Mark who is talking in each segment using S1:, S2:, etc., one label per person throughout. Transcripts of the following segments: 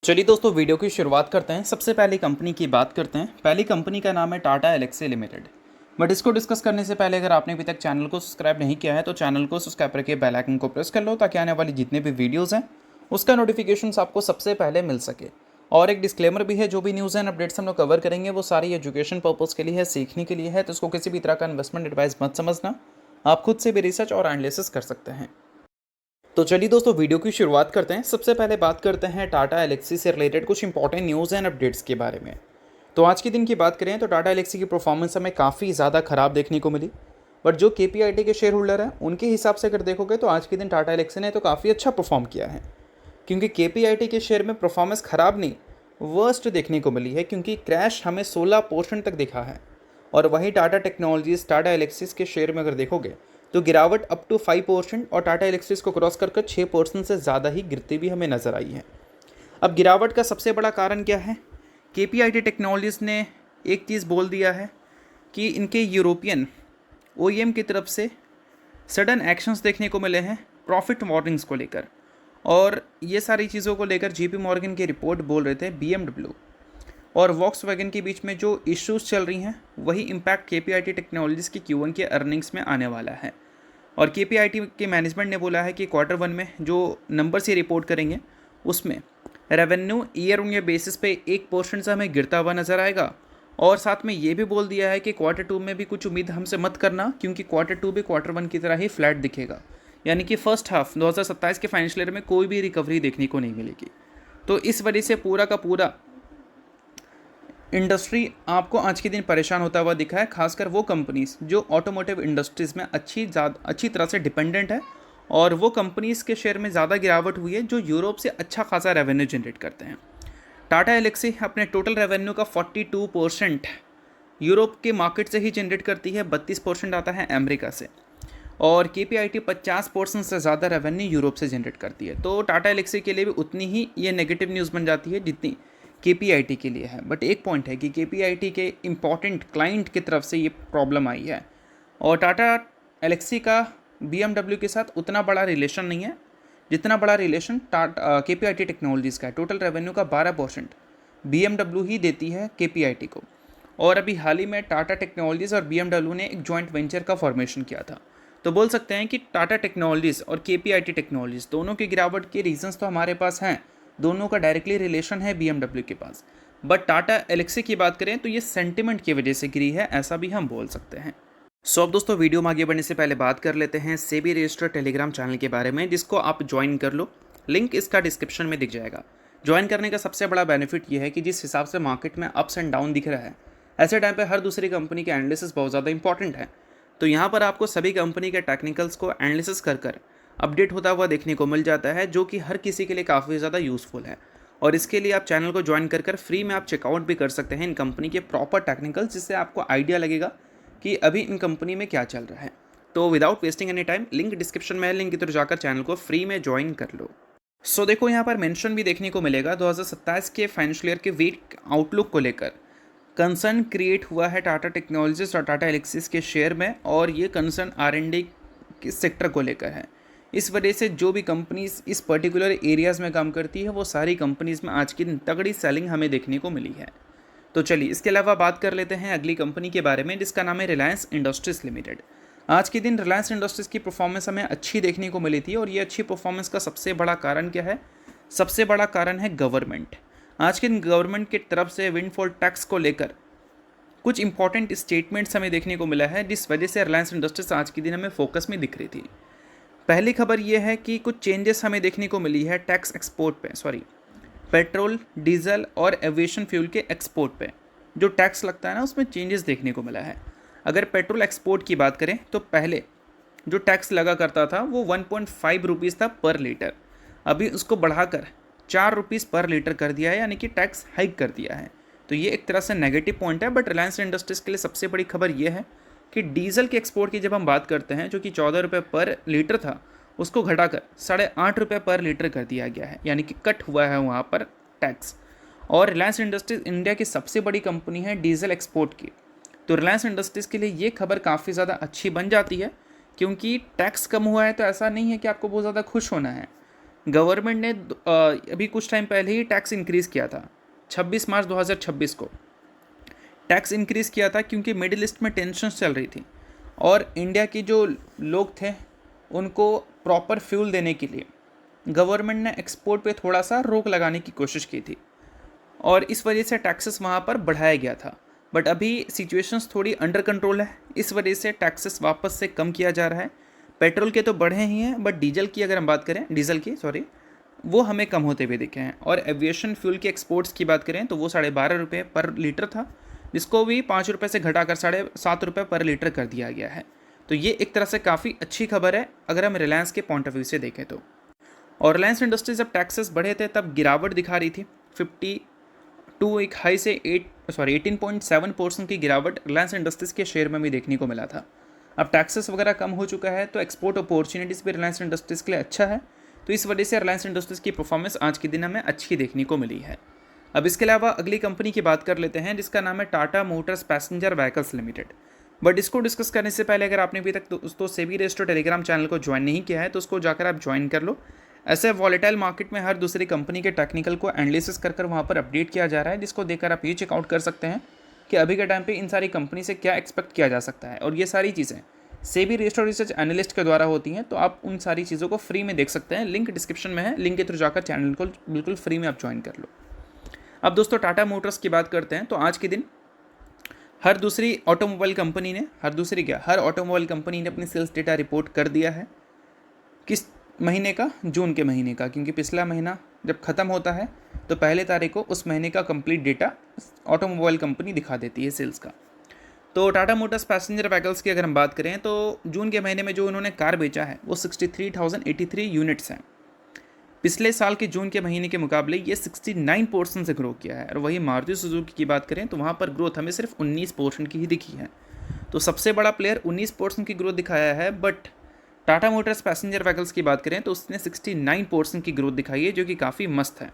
S1: चलिए दोस्तों वीडियो की शुरुआत करते हैं। सबसे पहली कंपनी की बात करते हैं। पहली कंपनी का नाम है टाटा एलेक्सी लिमिटेड। बट इसको डिस्कस करने से पहले अगर आपने अभी तक चैनल को सब्सक्राइब नहीं किया है तो चैनल को सब्सक्राइब करके बेल आइकन को प्रेस कर लो ताकि आने वाली जितने भी वीडियोज़ हैं उसका नोटिफिकेशन आपको सबसे पहले मिल सके। और एक डिस्क्लेमर भी है, जो भी न्यूज़ एंड अपडेट्स हम लोग कवर करेंगे वो सारी एजुकेशन पर्पज़ के लिए है, सीखने के लिए है, तो इसको किसी भी तरह का इन्वेस्टमेंट एडवाइस मत समझना। आप खुद से भी रिसर्च और एनालिसिस कर सकते हैं। तो चलिए दोस्तों वीडियो की शुरुआत करते हैं। सबसे पहले बात करते हैं टाटा एलेक्सी से रिलेटेड कुछ इंपॉर्टेंट न्यूज़ एंड अपडेट्स के बारे में। तो आज के दिन की बात करें तो टाटा एलेक्सी की परफॉर्मेंस हमें काफ़ी ज़्यादा ख़राब देखने को मिली। बट जो केपीआईटी के शेयर होल्डर हैं उनके हिसाब से अगर देखोगे तो आज के दिन टाटा एलेक्सी ने तो काफ़ी अच्छा परफॉर्म किया है, क्योंकि केपीआईटी के शेयर में परफॉर्मेंस ख़राब नहीं वर्स्ट देखने को मिली है, क्योंकि क्रैश हमें 16% तक दिखा है। और वहीं टाटा टेक्नोलॉजीज टाटा एलेक्सिस के शेयर में अगर देखोगे तो गिरावट अप टू 5% और टाटा एलेक्सिस को क्रॉस कर 6% से ज़्यादा ही गिरती भी हमें नज़र आई है। अब गिरावट का सबसे बड़ा कारण क्या है? केपीआईटी टेक्नोलॉजीज ने एक चीज़ बोल दिया है कि इनके यूरोपियन ओईएम की तरफ से सडन एक्शंस देखने को मिले हैं प्रॉफिट वार्निंग्स को लेकर, और ये सारी चीज़ों को लेकर जेपी मॉर्गन की रिपोर्ट बोल रहे थे बीएमडब्ल्यू और वॉक्सवैगन के बीच में जो इश्यूज चल रही हैं वही इम्पैक्ट केपीआईटी टेक्नोलॉजीज़ की Q1 के अर्निंग्स में आने वाला है। और केपीआईटी के मैनेजमेंट ने बोला है कि Q1 में जो नंबर्स ये रिपोर्ट करेंगे उसमें revenue year on year basis पे 1% से हमें गिरता हुआ नज़र आएगा। और साथ में ये भी बोल दिया है कि Q2 में भी कुछ उम्मीद हमसे मत करना, क्योंकि Q2 भी Q1 की तरह ही फ्लैट दिखेगा, यानी कि फर्स्ट हाफ 2027 के फाइनेंशियल ईयर में कोई भी रिकवरी देखने को नहीं मिलेगी। तो इस वजह से पूरा का पूरा इंडस्ट्री आपको आज के दिन परेशान होता हुआ दिखा है, खासकर वो कंपनीज जो ऑटोमोटिव इंडस्ट्रीज़ में अच्छी तरह से डिपेंडेंट है, और वो कंपनीज़ के शेयर में ज़्यादा गिरावट हुई है जो यूरोप से अच्छा खासा रेवेन्यू जनरेट करते हैं। टाटा एलेक्सी अपने टोटल रेवेन्यू का 42% यूरोप के मार्केट से ही जनरेट करती है, 32% आता है अमेरिका से, और केपीआईटी 50% से ज़्यादा रेवेन्यू यूरोप से जनरेट करती है। तो टाटा एलेक्सी के लिए भी उतनी ही ये नेगेटिव न्यूज़ बन जाती है जितनी केपीआईटी के लिए है। बट एक पॉइंट है कि केपीआईटी के इम्पॉर्टेंट क्लाइंट की तरफ से ये प्रॉब्लम आई है, और टाटा एलेक्सी का बीएमडब्ल्यू के साथ उतना बड़ा रिलेशन नहीं है जितना बड़ा रिलेशन केपीआईटी टेक्नोलॉजीज़ का है। टोटल रेवेन्यू का 12% बीएमडब्ल्यू ही देती है केपीआईटी को। और अभी हाल ही में टाटा टेक्नोलॉजीज़ और बीएमडब्ल्यू ने एक जॉइंट वेंचर का फॉर्मेशन किया था। तो बोल सकते हैं कि टाटा टेक्नोलॉजीज़ और केपीआईटी टेक्नोलॉजीज़ दोनों की गिरावट के रीजंस तो हमारे पास हैं, दोनों का डायरेक्टली रिलेशन है बीएमडब्ल्यू के पास। बट टाटा एलेक्सी की बात करें तो ये सेंटिमेंट की वजह से गिरी है, ऐसा भी हम बोल सकते हैं। सो अब दोस्तों वीडियो में आगे बढ़ने से पहले बात कर लेते हैं सेबी रजिस्टर्ड टेलीग्राम चैनल के बारे में, जिसको आप ज्वाइन कर लो। लिंक इसका डिस्क्रिप्शन में दिख जाएगा। ज्वाइन करने का सबसे बड़ा बेनिफिट ये है कि जिस हिसाब से मार्केट में अप्स एंड डाउन दिख रहा है, ऐसे टाइम पे हर दूसरी कंपनी के एनालिसिस बहुत ज़्यादा इंपॉर्टेंट है। तो यहाँ पर आपको सभी कंपनी के टेक्निकल्स को एनालिसिस कर अपडेट होता हुआ देखने को मिल जाता है, जो कि हर किसी के लिए काफ़ी ज़्यादा यूज़फुल है। और इसके लिए आप चैनल को ज्वाइन कर फ्री में आप चेकआउट भी कर सकते हैं इन कंपनी के प्रॉपर टेक्निकल्स, जिससे आपको आइडिया लगेगा कि अभी इन कंपनी में क्या चल रहा है। तो without wasting any time link description में है, लिंक की तरफ जाकर चैनल को फ्री में ज्वाइन कर लो। सो देखो यहाँ पर मेंशन भी देखने को मिलेगा 2027 के फाइनेंशियल ईयर के वीक आउटलुक को लेकर कंसर्न क्रिएट हुआ है टाटा टेक्नोलॉजीज और टाटा एलेक्सिस के शेयर में, और ये कंसर्न R&D के सेक्टर को लेकर है। इस वजह से जो भी कंपनीज इस पर्टिकुलर एरियाज़ में काम करती है वो सारी कंपनीज में आज की तगड़ी सेलिंग हमें देखने को मिली है। तो चलिए इसके अलावा बात कर लेते हैं अगली कंपनी के बारे में, जिसका नाम है रिलायंस इंडस्ट्रीज़ लिमिटेड। आज के दिन रिलायंस इंडस्ट्रीज़ की परफॉर्मेंस हमें अच्छी देखने को मिली थी, और ये अच्छी परफॉर्मेंस का सबसे बड़ा कारण क्या है? सबसे बड़ा कारण है गवर्नमेंट। आज के दिन गवर्नमेंट की तरफ से विंडफॉल टैक्स को लेकर कुछ इंपॉर्टेंट स्टेटमेंट्स हमें देखने को मिला है, जिस वजह से रिलायंस इंडस्ट्रीज आज के दिन हमें फोकस में दिख रही थी। पहली खबर यह है कि कुछ चेंजेस हमें देखने को मिली है टैक्स एक्सपोर्ट पे, पेट्रोल, डीजल और एविएशन फ्यूल के एक्सपोर्ट पे जो टैक्स लगता है ना, उसमें चेंजेस देखने को मिला है। अगर पेट्रोल एक्सपोर्ट की बात करें तो पहले जो टैक्स लगा करता था वो 1.5 रुपीज़ था पर लीटर, अभी उसको बढ़ाकर 4 रुपीज़ पर लीटर कर दिया है, यानी कि टैक्स हाइक कर दिया है। तो ये एक तरह से नेगेटिव पॉइंट है। बट रिलायंस इंडस्ट्रीज़ के लिए सबसे बड़ी खबर ये है कि डीजल के एक्सपोर्ट की जब हम बात करते हैं, जो कि 14 रुपये पर लीटर था, उसको घटाकर 8.5 रुपये पर लीटर कर दिया गया है, यानी कि कट हुआ है वहाँ पर टैक्स। और रिलायंस इंडस्ट्रीज़ इंडिया की सबसे बड़ी कंपनी है डीजल एक्सपोर्ट की। तो रिलायंस इंडस्ट्रीज़ के लिए ये खबर काफ़ी ज़्यादा अच्छी बन जाती है, क्योंकि टैक्स कम हुआ है तो ऐसा नहीं है कि आपको बहुत ज़्यादा खुश होना है। गवर्नमेंट ने अभी कुछ टाइम पहले ही टैक्स इंक्रीज़ किया था, 26 मार्च 2026 को टैक्स इंक्रीज़ किया था, क्योंकि मिडिल ईस्ट में टेंशन चल रही थी और इंडिया के जो लोग थे उनको प्रॉपर फ्यूल देने के लिए गवर्नमेंट ने एक्सपोर्ट पे थोड़ा सा रोक लगाने की कोशिश की थी और इस वजह से टैक्सेस वहाँ पर बढ़ाया गया था। बट अभी सिचुएशंस थोड़ी अंडर कंट्रोल है, इस वजह से टैक्सेस वापस से कम किया जा रहा है। पेट्रोल के तो बढ़े ही हैं, बट डीजल की अगर हम बात करें, वो हमें कम होते हुए दिखे हैं। और एविएशन फ्यूल के एक्सपोर्ट्स की बात करें तो वो 12.5 रुपये पर लीटर था, जिसको भी 5 रुपये से घटाकर 7.5 रुपये पर लीटर कर दिया गया है। तो ये एक तरह से काफ़ी अच्छी खबर है अगर हम रिलायंस के पॉइंट ऑफ व्यू से देखें तो। और रिलायंस इंडस्ट्रीज जब टैक्सेस बढ़े थे तब गिरावट दिखा रही थी, 52 एक हाई से 18.7% की गिरावट रिलायंस इंडस्ट्रीज़ के शेयर में भी देखने को मिला था। अब टैक्सेस वगैरह कम हो चुका है तो एक्सपोर्ट अपॉर्चुनिटीज़ भी रिलायंस इंडस्ट्रीज़ के लिए अच्छा है, तो इस वजह से रिलायंस इंडस्ट्रीज़ की परफॉर्मेंस आज के दिन हमें अच्छी देखने को मिली है। अब इसके अलावा अगली कंपनी की बात कर लेते हैं, जिसका नाम है Tata Motors passenger vehicles limited. But इसको डिस्कस करने से पहले अगर आपने अभी तक दोस्तों सेबी रजिस्टर्ड टेलीग्राम चैनल को ज्वाइन नहीं किया है तो उसको जाकर आप ज्वाइन कर लो। ऐसे वॉलेटाइल मार्केट में हर दूसरी कंपनी के टेक्निकल को एनालिसिस कर वहाँ पर अपडेट किया जा रहा है, जिसको देखकर आप ये चेकआउट कर सकते हैं कि अभी के टाइम पे इन सारी कंपनी से क्या एक्सपेक्ट किया जा सकता है। और ये सारी चीज़ें सेबी रजिस्टर्ड रिसर्च एनालिस्ट के द्वारा होती हैं, तो आप उन सारी चीज़ों को फ्री में देख सकते हैं। लिंक डिस्क्रिप्शन में है, लिंक के थ्रू जाकर चैनल को बिल्कुल फ्री में आप ज्वाइन कर लो। अब दोस्तों टाटा मोटर्स की बात करते हैं तो आज के दिन हर ऑटोमोबाइल कंपनी ने अपनी सेल्स डेटा रिपोर्ट कर दिया है। किस महीने का? जून के महीने का, क्योंकि पिछला महीना जब ख़त्म होता है तो पहले तारीख को उस महीने का कंप्लीट डेटा ऑटोमोबाइल कंपनी दिखा देती है सेल्स का। तो टाटा मोटर्स पैसेंजर व्हीकल्स की अगर हम बात करें तो जून के महीने में जो उन्होंने कार बेचा है वो 63,083 यूनिट्स हैं। पिछले साल के जून के महीने के मुकाबले ये 69% से ग्रो किया है। और वही मारुति सुजुकी की बात करें तो वहाँ पर ग्रोथ हमें सिर्फ 19% की ही दिखी है। तो सबसे बड़ा प्लेयर 19% की ग्रोथ दिखाया है, but Tata Motors passenger vehicles की बात करें तो उसने 69% की ग्रोथ दिखाई है, जो कि काफ़ी मस्त है।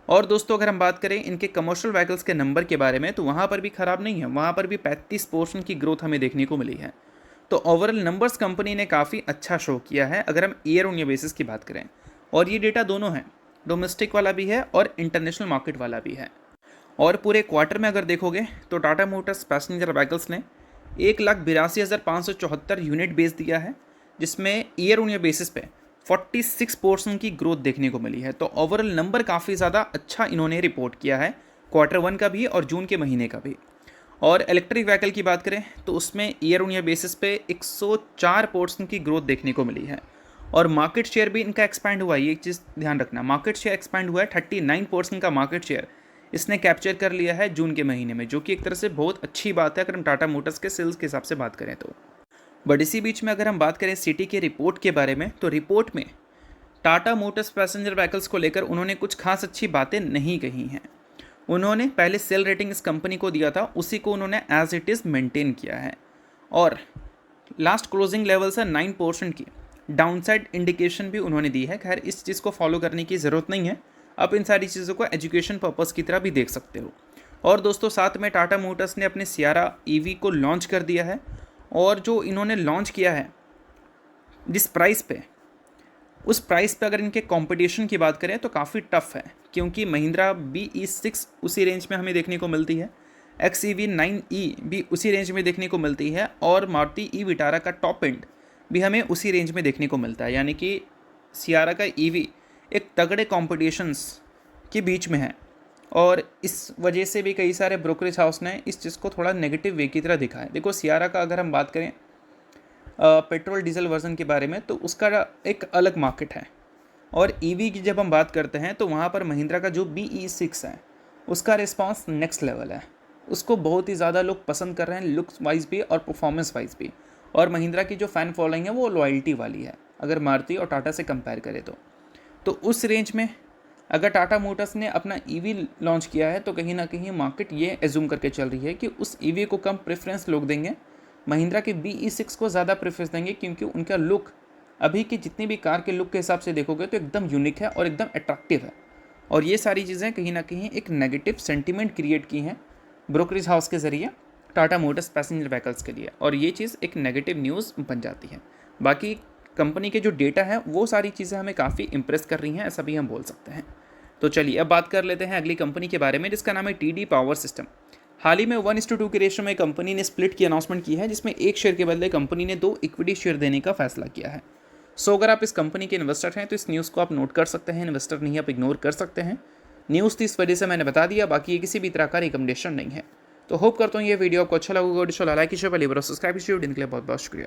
S1: और दोस्तों अगर हम बात करें इनके कमर्शियल व्हीकल्स के नंबर के बारे में तो वहाँ पर भी ख़राब नहीं है, वहाँ पर भी 35% की ग्रोथ हमें देखने को मिली है। तो ओवरऑल नंबर्स कंपनी ने काफ़ी अच्छा शो किया है अगर हम ईयर ऑन ईयर बेसिस की बात करें। और ये डेटा दोनों है, डोमेस्टिक वाला भी है और इंटरनेशनल मार्केट वाला भी है। और पूरे क्वार्टर में अगर देखोगे तो टाटा मोटर्स पैसेंजर व्हीकल्स ने 1,82,574 यूनिट बेच दिया है, जिसमें ईयर ऑन ईयर बेसिस पे 46% की ग्रोथ देखने को मिली है। तो ओवरऑल नंबर काफ़ी ज़्यादा अच्छा इन्होंने रिपोर्ट किया है, Q1 का भी और जून के महीने का भी। और इलेक्ट्रिक व्हीकल की बात करें तो उसमें ईयर ऑन ईयर बेसिस पे 104% की ग्रोथ देखने को मिली है। और मार्केट शेयर भी इनका एक्सपैंड हुआ है, ये एक चीज़ ध्यान रखना, मार्केट शेयर एक्सपैंड हुआ है। 39% का मार्केट शेयर इसने कैप्चर कर लिया है जून के महीने में, जो कि एक तरह से बहुत अच्छी बात है अगर हम टाटा मोटर्स के सेल्स के हिसाब से बात करें तो। बट इसी बीच में अगर हम बात करें सिटी के रिपोर्ट के बारे में तो रिपोर्ट में टाटा मोटर्स पैसेंजर व्हीकल्स को लेकर उन्होंने कुछ खास अच्छी बातें नहीं कही हैं। उन्होंने पहले सेल रेटिंग इस कंपनी को दिया था, उसी को उन्होंने एज इट इज़ मेंटेन किया है। और लास्ट क्लोजिंग लेवल से 9% की डाउनसाइड इंडिकेशन भी उन्होंने दी है। खैर इस चीज़ को फॉलो करने की ज़रूरत नहीं है, आप इन सारी चीज़ों को एजुकेशन पर्पज़ की तरह भी देख सकते हो। और दोस्तों साथ में टाटा मोटर्स ने अपने सियारा ईवी को लॉन्च कर दिया है। और जो इन्होंने लॉन्च किया है जिस प्राइस पे, उस प्राइस पे अगर इनके कंपटीशन की बात करें तो काफ़ी टफ है, क्योंकि महिंद्रा BE6 उसी रेंज में हमें देखने को मिलती है, XEV 9e भी उसी रेंज में देखने को मिलती है और मारुति ई विटारा का टॉप एंड भी हमें उसी रेंज में देखने को मिलता है। यानी कि सियारा का ईवी एक तगड़े कॉम्पिटिशन्स के बीच में है। और इस वजह से भी कई सारे ब्रोकरेज हाउस ने इस चीज़ को थोड़ा नेगेटिव वे की तरह दिखा है। देखो सियारा का अगर हम बात करें पेट्रोल डीजल वर्जन के बारे में तो उसका एक अलग मार्केट है। और ईवी की जब हम बात करते हैं तो वहाँ पर महिंद्रा का जो BE6 है उसका रिस्पांस नेक्स्ट लेवल है, उसको बहुत ही ज़्यादा लोग पसंद कर रहे हैं, लुक्स वाइज भी और परफॉर्मेंस वाइज भी। और महिंद्रा की जो फ़ैन फॉलोइंग है वो लॉयल्टी वाली है अगर मारुति और टाटा से कंपेयर करें तो उस रेंज में अगर टाटा मोटर्स ने अपना ईवी लॉन्च किया है तो कहीं ना कहीं मार्केट ये एज्यूम करके चल रही है कि उस ईवी को कम प्रेफरेंस लोग देंगे, महिंद्रा के BE6 को ज़्यादा प्रेफरेंस देंगे, क्योंकि उनका लुक अभी की जितनी भी कार के लुक के हिसाब से देखोगे तो एकदम यूनिक है और एकदम अट्रैक्टिव है। और ये सारी चीज़ें कहीं ना कहीं एक नेगेटिव सेंटीमेंट क्रिएट की हैं ब्रोकरेज हाउस के ज़रिए टाटा मोटर्स पैसेंजर व्हीकल्स के लिए, और ये चीज़ एक नेगेटिव न्यूज़ बन जाती है। बाकी कंपनी के जो डेटा है वो सारी चीज़ें हमें काफ़ी इंप्रेस कर रही हैं, ऐसा भी हम बोल सकते हैं। तो चलिए अब बात कर लेते हैं अगली कंपनी के बारे में, जिसका नाम है टीडी पावर सिस्टम। हाल ही में 1:2 के रेशो में कंपनी ने स्प्लिट की अनाउंसमेंट की है, जिसमें एक शेयर के बदले कंपनी ने 2 इक्विटी शेयर देने का फैसला किया है। सो अगर आप इस कंपनी के इन्वेस्टर हैं तो इस न्यूज़ को आप नोट कर सकते हैं, इन्वेस्टर नहीं आप इग्नोर कर सकते हैं। न्यूज़ थी इस वजह से मैंने बता दिया, बाकी ये किसी भी तरह का रिकमेंडेशन नहीं है। तो होप करता हूँ ये वीडियो आपको अच्छा लगा। लाइक कीजिए, पहले सब्सक्राइब कीजिए। बहुत बहुत शुक्रिया।